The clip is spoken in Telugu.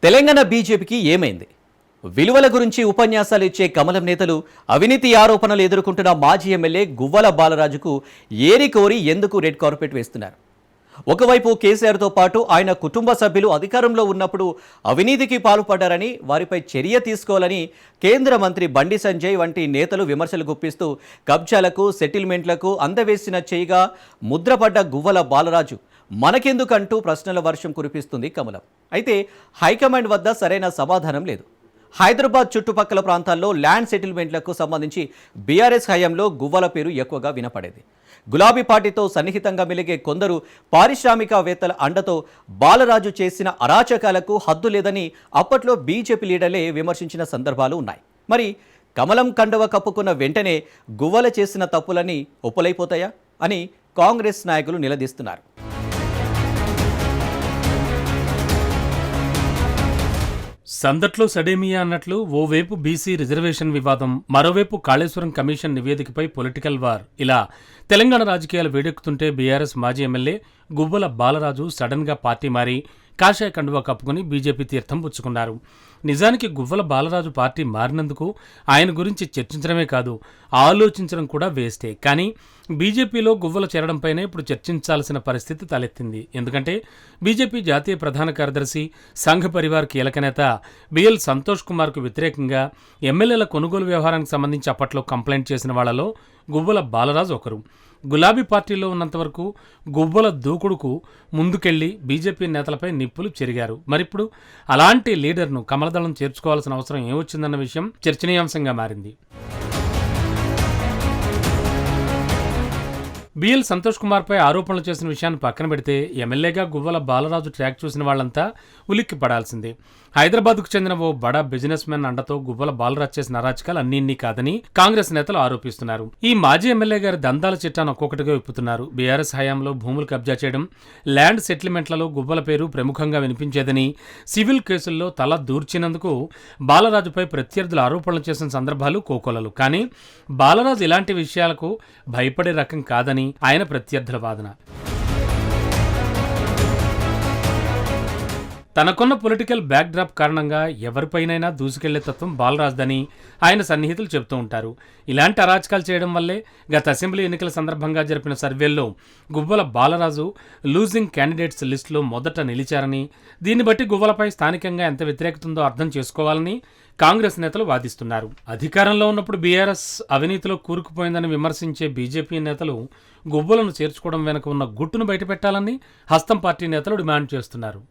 తెలంగాణ బీజేపీకి ఏమైంది? విలువల గురించి ఉపన్యాసాలు ఇచ్చే కమలం నేతలు అవినీతి ఆరోపణలు ఎదుర్కొంటున్న మాజీ ఎమ్మెల్యే గువ్వల బాలరాజుకు ఏరికోరి ఎందుకు రెడ్ కార్పెట్ వేస్తున్నారు? ఒకవైపు కేసీఆర్తో పాటు ఆయన కుటుంబ సభ్యులు అధికారంలో ఉన్నప్పుడు అవినీతికి పాల్పడ్డారని, వారిపై చర్య తీసుకోవాలని కేంద్ర మంత్రి బండి సంజయ్ వంటి నేతలు విమర్శలు గుప్పిస్తూ కబ్జాలకు, సెటిల్మెంట్లకు అందవేసిన చేయిగా ముద్రపడ్డ గువ్వల బాలరాజు మనకెందుకంటూ ప్రశ్నల వర్షం కురిపిస్తుంది కమలం. అయితే హైకమాండ్ వద్ద సరైన సమాధానం లేదు. హైదరాబాద్ చుట్టుపక్కల ప్రాంతాల్లో ల్యాండ్ సెటిల్మెంట్లకు సంబంధించి బీఆర్ఎస్ హయాంలో గువ్వల పేరు ఎక్కువగా వినపడేది. గులాబీ పార్టీతో సన్నిహితంగా మెలిగే కొందరు పారిశ్రామికవేత్తల అండతో బాలరాజు చేసిన అరాచకాలకు హద్దు లేదని అప్పట్లో బీజేపీ లీడర్లే విమర్శించిన సందర్భాలు ఉన్నాయి. మరి కమలం కండువ కప్పుకున్న వెంటనే గువ్వల చేసిన తప్పులని ఒప్పులైపోతాయా అని కాంగ్రెస్ నాయకులు నిలదీస్తున్నారు. సందట్లో సడేమియా అన్నట్లు ఓవైపు బీసీ రిజర్వేషన్ వివాదం, మరోవైపు కాళేశ్వరం కమిషన్ నివేదికపై పొలిటికల్ వార్, ఇలా తెలంగాణ రాజకీయాలు వేడెక్కుతుంటే బీఆర్ఎస్ మాజీ ఎమ్మెల్యే గువ్వల బాలరాజు సడన్గా పార్టీ మారి కాషాయ కండువా కప్పుకుని బీజేపీ తీర్థం పుచ్చుకున్నారు. నిజానికి గువ్వల బాలరాజు పార్టీ మారినందుకు ఆయన గురించి చర్చించడమే కాదు, ఆలోచించడం కూడా వేస్టే. కానీ బీజేపీలో గువ్వల చేరడంపైనే ఇప్పుడు చర్చించాల్సిన పరిస్థితి తలెత్తింది. ఎందుకంటే బీజేపీ జాతీయ ప్రధాన కార్యదర్శి, సంఘ్ పరివార్ కీలక నేత బిఎల్ సంతోష్ కుమార్కు వ్యతిరేకంగా ఎమ్మెల్యేల కొనుగోలు వ్యవహారానికి సంబంధించి అప్పట్లో కంప్లైంట్ చేసిన వాళ్లలో గువ్వల బాలరాజు ఒకరు. గులాబీ పార్టీలో ఉన్నంతవరకు గువ్వల దూకుడుకు ముందుకెళ్లి బీజేపీ నేతలపై నిప్పులు చెరిగారు. మరిప్పుడు అలాంటి లీడర్ను కమలదళం చేర్చుకోవాల్సిన అవసరం ఏమొచ్చిందన్న విషయం చర్చనీయాంశంగా మారింది. బిఎల్ సంతోష్ కుమార్పై ఆరోపణలు చేసిన విషయాన్ని పక్కన పెడితే ఎమ్మెల్యేగా గువ్వల బాలరాజు ట్రాక్ చూసిన వాళ్లంతా ఉలిక్కి పడాల్సిందే. హైదరాబాద్కు చెందిన ఓ బడా బిజినెస్ మెన్ అండతో గువ్వల బాలరాజు చేసిన అరాచకాలు అన్నీ కాదని కాంగ్రెస్ నేతలు ఆరోపిస్తున్నారు. ఈ మాజీ ఎమ్మెల్యే గారి దందాల చిట్టాను ఒక్కొక్కటిగా విప్పుతున్నారు. బీఆర్ఎస్ హయాంలో భూములు కబ్జా చేయడం, ల్యాండ్ సెటిల్మెంట్లలో గువ్వల పేరు ప్రముఖంగా వినిపించేదని, సివిల్ కేసుల్లో తల దూర్చినందుకు బాలరాజుపై ప్రత్యర్థులు ఆరోపణలు చేసిన సందర్భాలు కోకొలలు. కానీ బాలరాజు ఇలాంటి విషయాలకు భయపడే రకం కాదని ఆయన ప్రత్యర్థుల వాదన. తనకున్న పొలిటికల్ బ్యాక్ డ్రాప్ కారణంగా ఎవరిపైనైనా దూసుకెళ్లే తత్వం బాలరాజుదని ఆయన సన్నిహితులు చెబుతూ ఉంటారు. ఇలాంటి అరాచకాలు చేయడం వల్లే గత అసెంబ్లీ ఎన్నికల సందర్భంగా జరిపిన సర్వేల్లో గువ్వల బాలరాజు లూజింగ్ క్యాండిడేట్స్ లిస్టులో మొదట నిలిచారని, దీన్ని బట్టి గువ్వలపై స్థానికంగా ఎంత వ్యతిరేకత ఉందో అర్థం చేసుకోవాలని కాంగ్రెస్ నేతలు వాదిస్తున్నారు. అధికారంలో ఉన్నప్పుడు బీఆర్ఎస్ అవినీతిలో కూరుకుపోయిందని విమర్శించే బీజేపీ నేతలు గువ్వలను చేర్చుకోవడం వెనుక ఉన్న గుట్టును బయటపెట్టాలని హస్తం పార్టీ నేతలు డిమాండ్ చేస్తున్నారు.